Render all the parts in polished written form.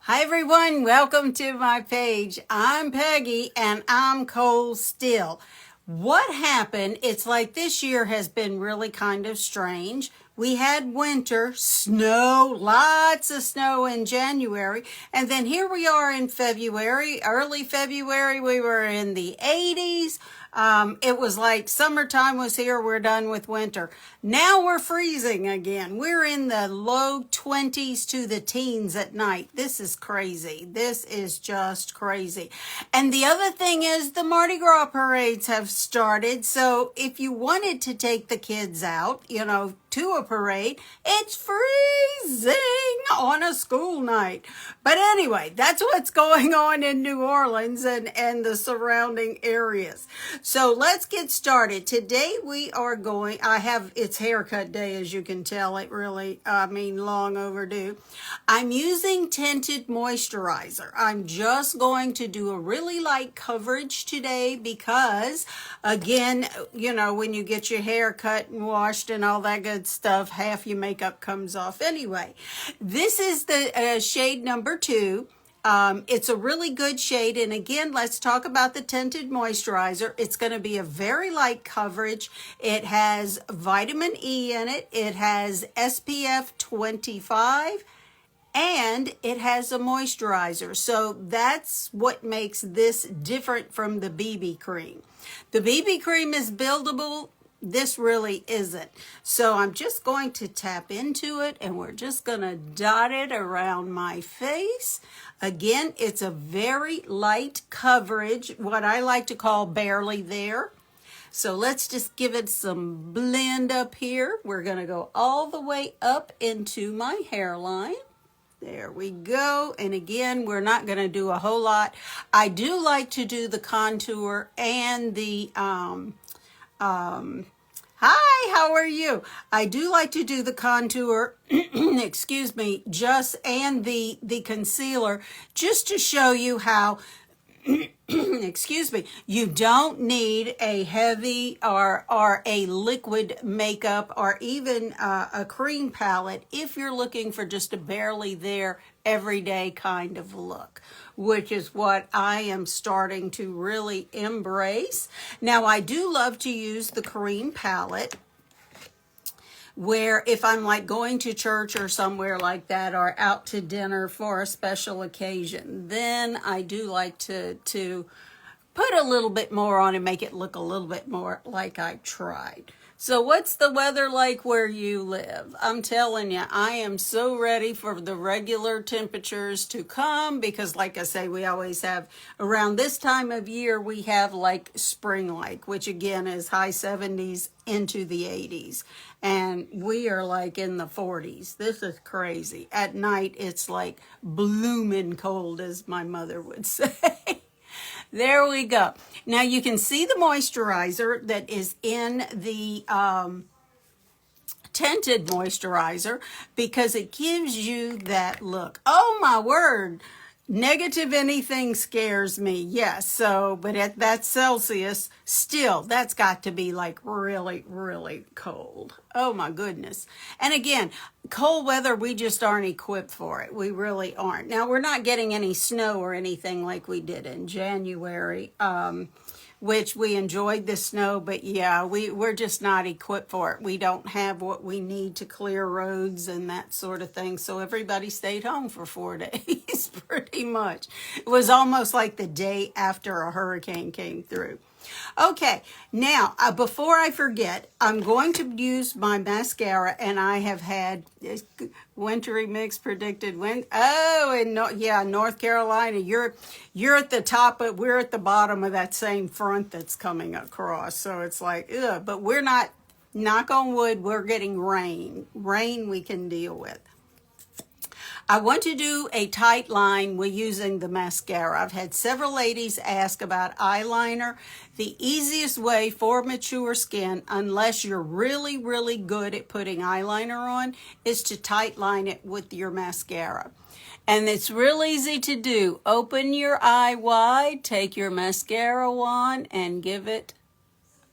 Hi everyone, welcome to my page. I'm Peggy and I'm cold still. What happened? It's like this year has been really kind of strange. We had winter, snow, lots of snow in January, and then here we are in February, early February, we were in the 80s. It was like summertime was here, we're done with winter. Now we're freezing again. We're in the low 20s to the teens at night. This is crazy. This is just crazy. And the other thing is the Mardi Gras parades have started. So if you wanted to take the kids out, to a parade, it's freezing on a school night. But anyway, that's what's going on in New Orleans and the surrounding areas. So let's get started. Today we are it's haircut day, as you can tell. It really, long overdue. I'm using tinted moisturizer. I'm just going to do a really light coverage today because, again, when you get your hair cut and washed and all that good stuff, half your makeup comes off anyway. This is the shade number 2. It's a really good shade. And again, let's talk about the tinted moisturizer. It's going to be a very light coverage. It has vitamin E in it. It has SPF 25 and it has a moisturizer. So that's what makes this different from the BB cream. The BB cream is buildable. This really isn't. So I'm just going to tap into it and we're just going to dot it around my face. Again, it's a very light coverage, what I like to call barely there. So let's just give it some blend up here. We're going to go all the way up into my hairline. There we go. And again, we're not going to do a whole lot. I do like to do the contour and the hi, how are you? I do like to do the contour, excuse me, and the concealer, just to show you how, excuse me, you don't need a heavy or a liquid makeup or even a cream palette if you're looking for just a barely there everyday kind of look, which is what I am starting to really embrace. Now, I do love to use the cream palette where if I'm like going to church or somewhere like that or out to dinner for a special occasion, then I do like to put a little bit more on and make it look a little bit more like I tried. So what's the weather like where you live? I'm telling you, I am so ready for the regular temperatures to come because, like I say, we always have, around this time of year, we have like spring-like, which again is high 70s into the 80s. And we are like in the 40s. This is crazy. At night, it's like blooming cold, as my mother would say. There we go. Now you can see the moisturizer that is in the tinted moisturizer because it gives you that look. Oh my word. Negative anything scares me. Yes. So, but at that Celsius, still, that's got to be like really, really cold. Oh my goodness. And again, cold weather, we just aren't equipped for it. We really aren't. Now, we're not getting any snow or anything like we did in January, which we enjoyed the snow, but yeah, we're just not equipped for it. We don't have what we need to clear roads and that sort of thing. So everybody stayed home for 4 days, pretty much. It was almost like the day after a hurricane came through. Okay, now, before I forget, I'm going to use my mascara, and I have had wintry mix predicted. North Carolina, you're at the top, but we're at the bottom of that same front that's coming across. So it's like, ugh, but we're not, knock on wood, we're getting rain. Rain we can deal with. I want to do a tight line with using the mascara. I've had several ladies ask about eyeliner. The easiest way for mature skin, unless you're really, really good at putting eyeliner on, is to tight line it with your mascara. And it's real easy to do. Open your eye wide, take your mascara wand, and give it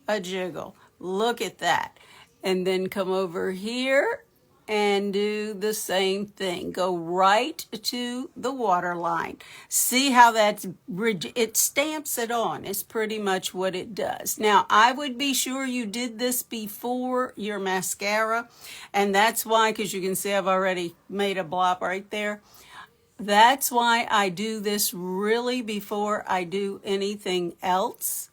a jiggle. Look at that. And then come over here and do the same thing. Go right to the waterline. See how it stamps it on. It's pretty much what it does. Now, I would be sure you did this before your mascara, and that's why, because you can see I've already made a blop right there. That's why I do this really before I do anything else,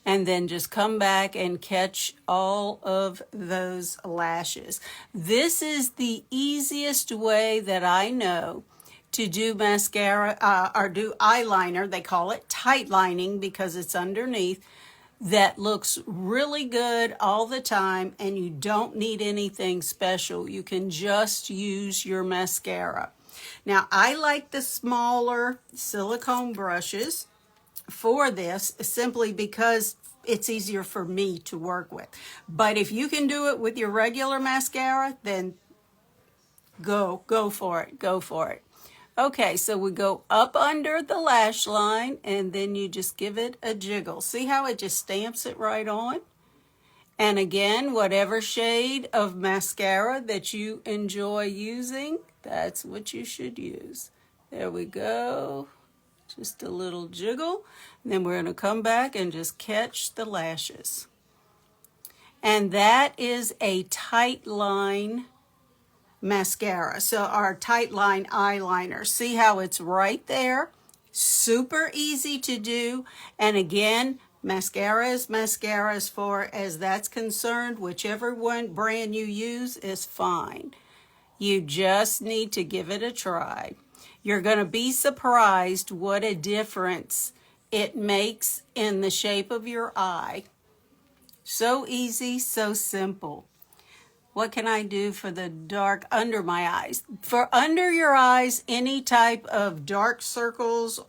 and then just come back and catch all of those lashes. This is the easiest way that I know to do mascara or do eyeliner. They call it tight lining because it's underneath. That looks really good all the time, and you don't need anything special. You can just use your mascara. Now, I like the smaller silicone brushes for this simply because it's easier for me to work with. But if you can do it with your regular mascara, then go for it. Go for it. Okay, so we go up under the lash line, and then you just give it a jiggle. See how it just stamps it right on? And again, whatever shade of mascara that you enjoy using, that's what you should use. There we go. Just a little jiggle. And then we're going to come back and just catch the lashes. And that is a tight line mascara. So our tight line eyeliner. See how it's right there? Super easy to do. And again, mascara is mascara as far as that's concerned. Whichever one brand you use is fine. You just need to give it a try. You're going to be surprised what a difference it makes in the shape of your eye. So easy, so simple. What can I do for the dark under my eyes? For under your eyes, any type of dark circles,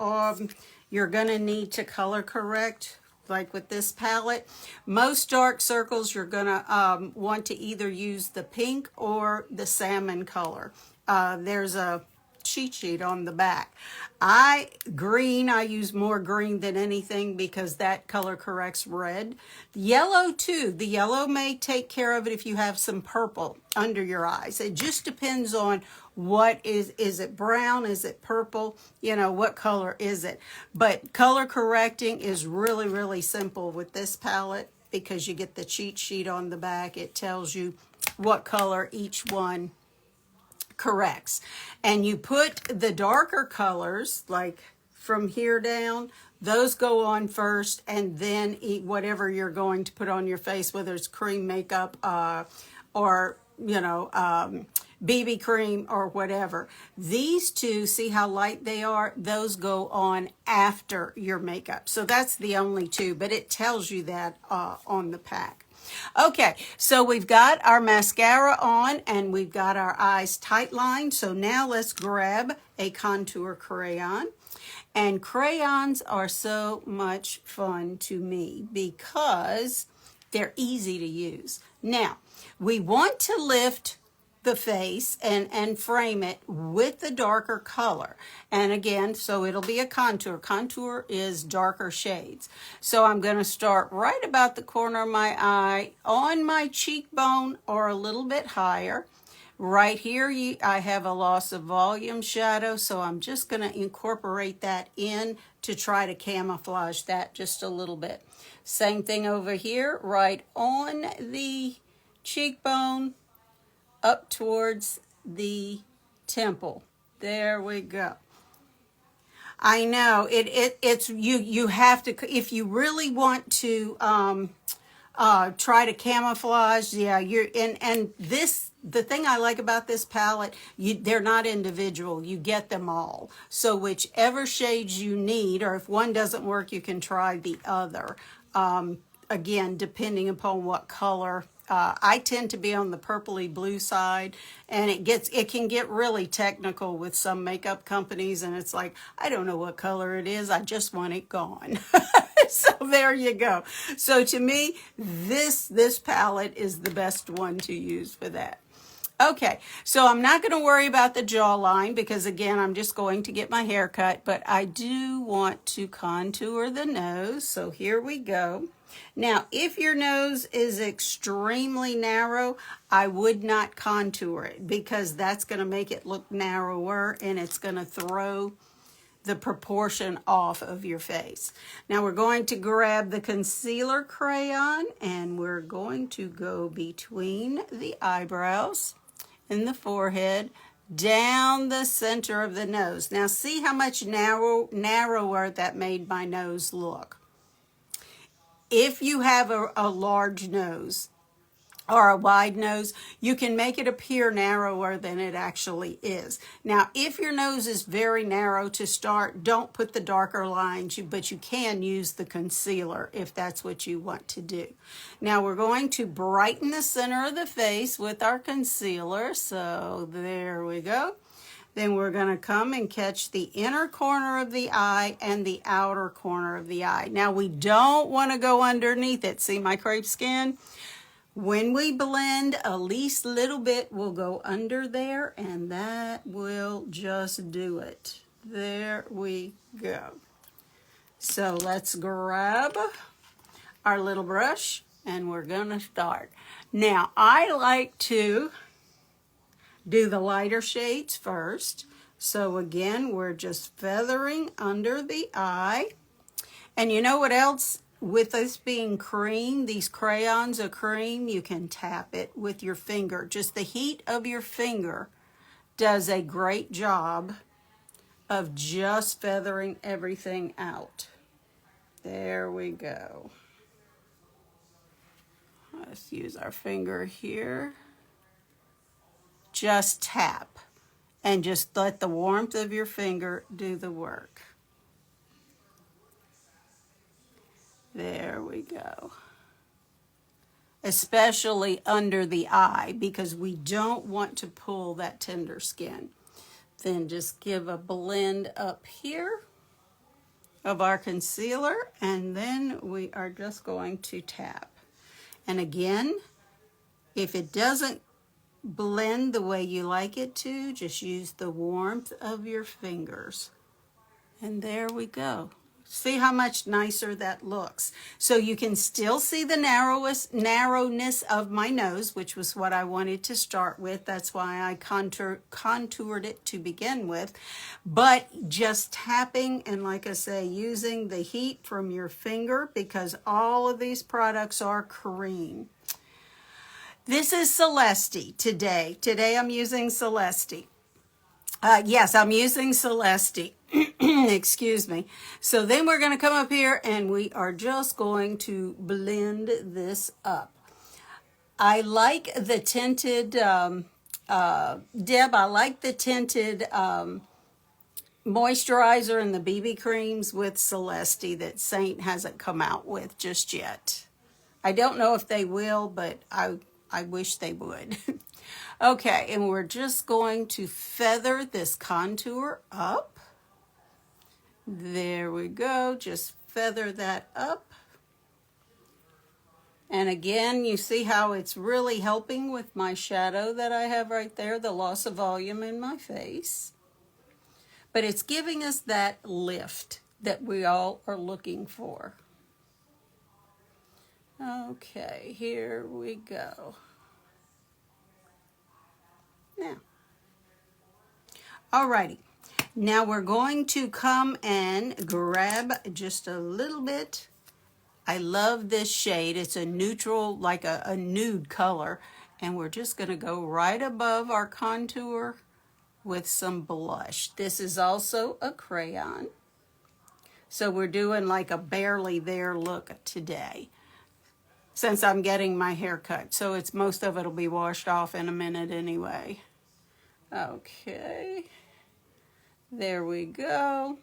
you're going to need to color correct. Like with this palette, most dark circles you're going to want to either use the pink or the salmon color. There's a cheat sheet on the back. I use more green than anything because that color corrects red. Yellow too. The yellow may take care of it if you have some purple under your eyes. It just depends on what is it brown? Is it purple? You know, what color is it? But color correcting is really, really simple with this palette because you get the cheat sheet on the back. It tells you what color each one corrects. And you put the darker colors, like from here down, those go on first, and then whatever you're going to put on your face, whether it's cream makeup or, you know, BB cream or whatever. These two, see how light they are? Those go on after your makeup. So that's the only two, but it tells you that on the pack. Okay, so we've got our mascara on and we've got our eyes tight lined. So now let's grab a contour crayon. And crayons are so much fun to me because they're easy to use. Now, we want to lift the face and frame it with the darker color. And again, so it'll be a contour. Contour is darker shades. So I'm going to start right about the corner of my eye on my cheekbone or a little bit higher. Right here, I have a loss of volume shadow, so I'm just going to incorporate that in to try to camouflage that just a little bit. Same thing over here, right on the cheekbone, up towards the temple. There we go. I know it's you have to, if you really want to try to camouflage. Yeah, the thing I like about this palette, they're not individual. You get them all. So whichever shades you need, or if one doesn't work, you can try the other. Again, depending upon what color. I tend to be on the purpley blue side, and it can get really technical with some makeup companies, and it's like, I don't know what color it is, I just want it gone. So there you go. So to me, this palette is the best one to use for that. Okay, so I'm not going to worry about the jawline because, again, I'm just going to get my hair cut, but I do want to contour the nose, so here we go. Now, if your nose is extremely narrow, I would not contour it because that's going to make it look narrower and it's going to throw the proportion off of your face. Now we're going to grab the concealer crayon and we're going to go between the eyebrows and the forehead down the center of the nose. Now see how much narrower that made my nose look. If you have a large nose or a wide nose, you can make it appear narrower than it actually is. Now, if your nose is very narrow to start, don't put the darker lines, but you can use the concealer if that's what you want to do. Now, we're going to brighten the center of the face with our concealer. So there we go. Then we're going to come and catch the inner corner of the eye and the outer corner of the eye. Now, we don't want to go underneath it. See my crepe skin? When we blend, a least little bit will go under there, and that will just do it. There we go. So let's grab our little brush, and we're going to start. Now, I like to do the lighter shades first. So again, we're just feathering under the eye. And you know what else? With this being cream, these crayons are cream, you can tap it with your finger. Just the heat of your finger does a great job of just feathering everything out. There we go. Let's use our finger here. Just tap and just let the warmth of your finger do the work. There we go. Especially under the eye because we don't want to pull that tender skin. Then just give a blend up here of our concealer and then we are just going to tap. And again, if it doesn't blend the way you like it to, just use the warmth of your fingers. And there we go. See how much nicer that looks. So you can still see the narrowness of my nose, which was what I wanted to start with. That's why I contoured it to begin with. But just tapping and, like I say, using the heat from your finger because all of these products are cream. This is Celesty today. Today I'm using Celesty. Yes, I'm using Celesty. Excuse me. So then we're going to come up here and we are just going to blend this up. I like the tinted, Deb, I like the tinted moisturizer and the BB creams with Celesty that Saint hasn't come out with just yet. I don't know if they will, but I wish they would. Okay, and we're just going to feather this contour up. There we go, just feather that up. And again, you see how it's really helping with my shadow that I have right there, the loss of volume in my face. But it's giving us that lift that we all are looking for. Okay, here we go. Now, alrighty. Now we're going to come and grab just a little bit. I love this shade. It's a neutral, like a nude color. And we're just going to go right above our contour with some blush. This is also a crayon. So we're doing like a barely there look today, since I'm getting my hair cut. So it's most of it will be washed off in a minute anyway. Okay. There we go.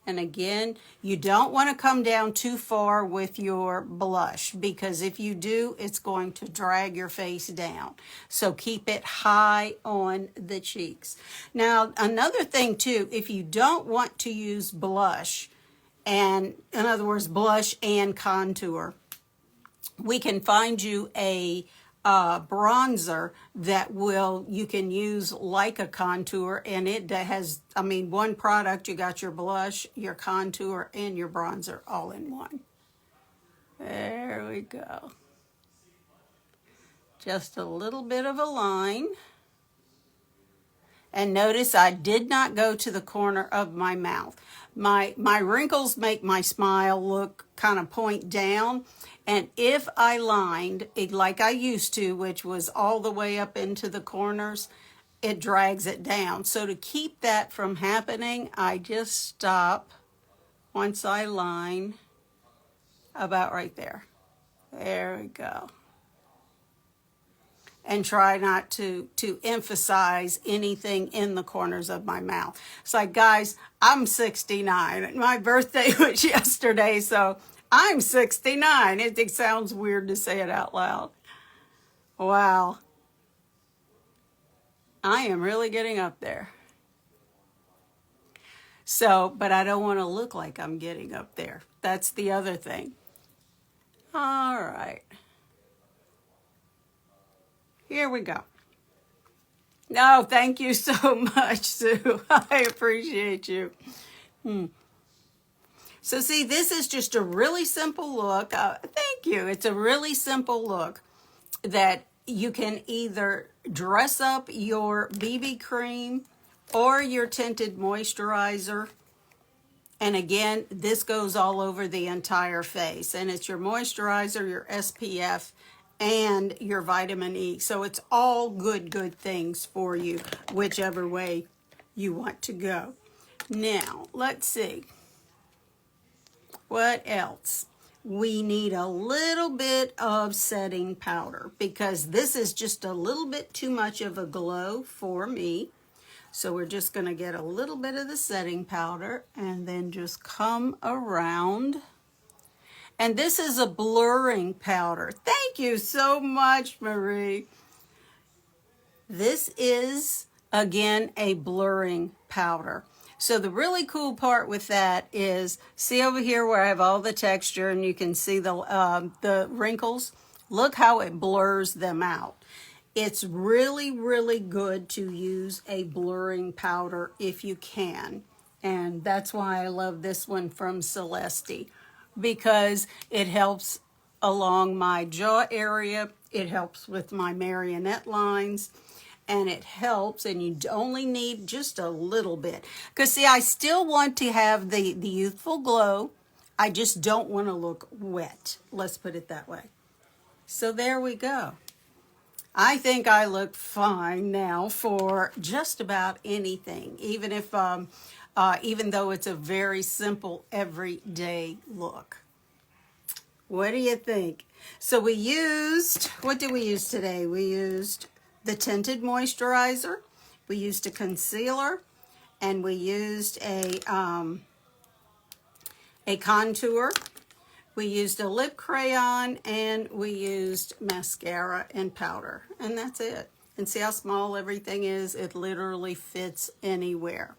And again, you don't want to come down too far with your blush because if you do, it's going to drag your face down. So keep it high on the cheeks. Now, another thing too, if you don't want to use blush, and in other words, blush and contour, we can find you a bronzer that you can use like a contour, and it has, I mean, one product, you got your blush, your contour, and your bronzer all in one. There we go. Just a little bit of a line. And notice I did not go to the corner of my mouth. My wrinkles make my smile look kind of point down. And if I lined it like I used to, which was all the way up into the corners, it drags it down. So to keep that from happening, I just stop once I line about right there. There we go. And try not to emphasize anything in the corners of my mouth. It's like, guys, I'm 69. My birthday was yesterday, so I'm 69. It sounds weird to say it out loud. Wow. I am really getting up there. So, but I don't want to look like I'm getting up there. That's the other thing. All right. Here we go. No, thank you so much, Sue. I appreciate you. So see, this is just a really simple look. Thank you. It's a really simple look that you can either dress up your BB cream or your tinted moisturizer. And again, this goes all over the entire face. And it's your moisturizer, your SPF, and your vitamin E. So it's all good things for you, whichever way you want to go. Now, let's see. What else? We need a little bit of setting powder because this is just a little bit too much of a glow for me. So we're just going to get a little bit of the setting powder and then just come around. And this is a blurring powder. Thank you so much, Marie. This is, again, a blurring powder. So the really cool part with that is, see over here where I have all the texture and you can see the wrinkles? Look how it blurs them out. It's really, really good to use a blurring powder if you can. And that's why I love this one from Celesty, because it helps along my jaw area, it helps with my marionette lines, and it helps, and you only need just a little bit. Because see, I still want to have the youthful glow, I just don't want to look wet. Let's put it that way. So there we go. I think I look fine now for just about anything, even if even though it's a very simple everyday look. What do you think? So we used, what did we use today? We used the tinted moisturizer, we used a concealer, and we used a contour. We used a lip crayon, and we used mascara and powder, and that's it. And see how small everything is? It literally fits anywhere.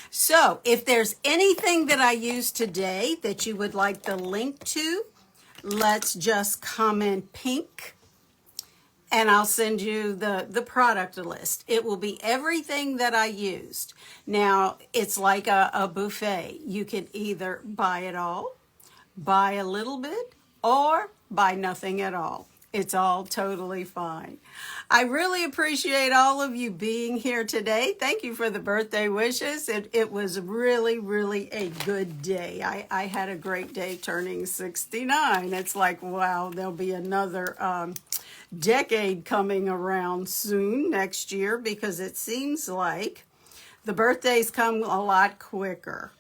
So if there's anything that I used today that you would like the link to, let's just comment pink, and I'll send you the product list. It will be everything that I used. Now, it's like a buffet. You can either buy it all, buy a little bit, or buy nothing at all. It's all totally fine. I really appreciate all of you being here today. Thank you for the birthday wishes. It was really, really a good day. I had a great day turning 69. It's like, wow, there'll be another decade coming around soon next year, because it seems like the birthdays come a lot quicker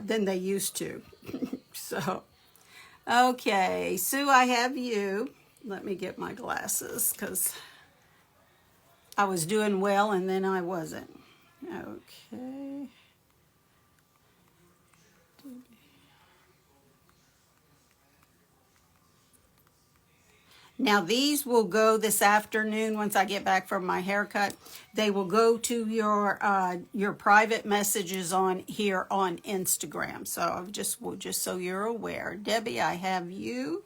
than they used to. So, okay, Sue, I have you. Let me get my glasses because I was doing well and then I wasn't. Okay. Now these will go this afternoon once I get back from my haircut. They will go to your private messages on here on Instagram. So just so you're aware. Debbie, I have you.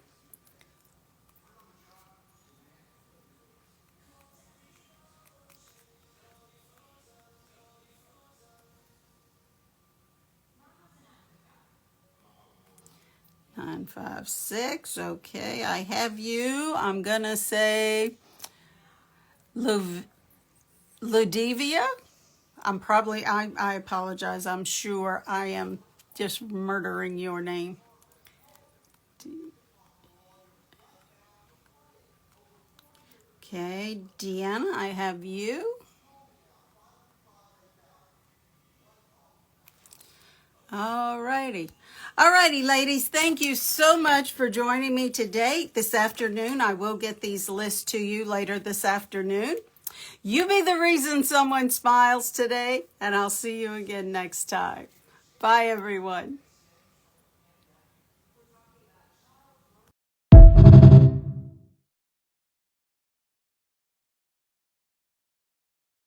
156. Okay, I have you. I'm going to say Ludivia. I apologize. I'm sure I am just murdering your name. Okay, Deanna, I have you. All righty, ladies. Thank you so much for joining me today. This afternoon, I will get these lists to you later this afternoon. You be the reason someone smiles today, and I'll see you again next time. Bye, everyone.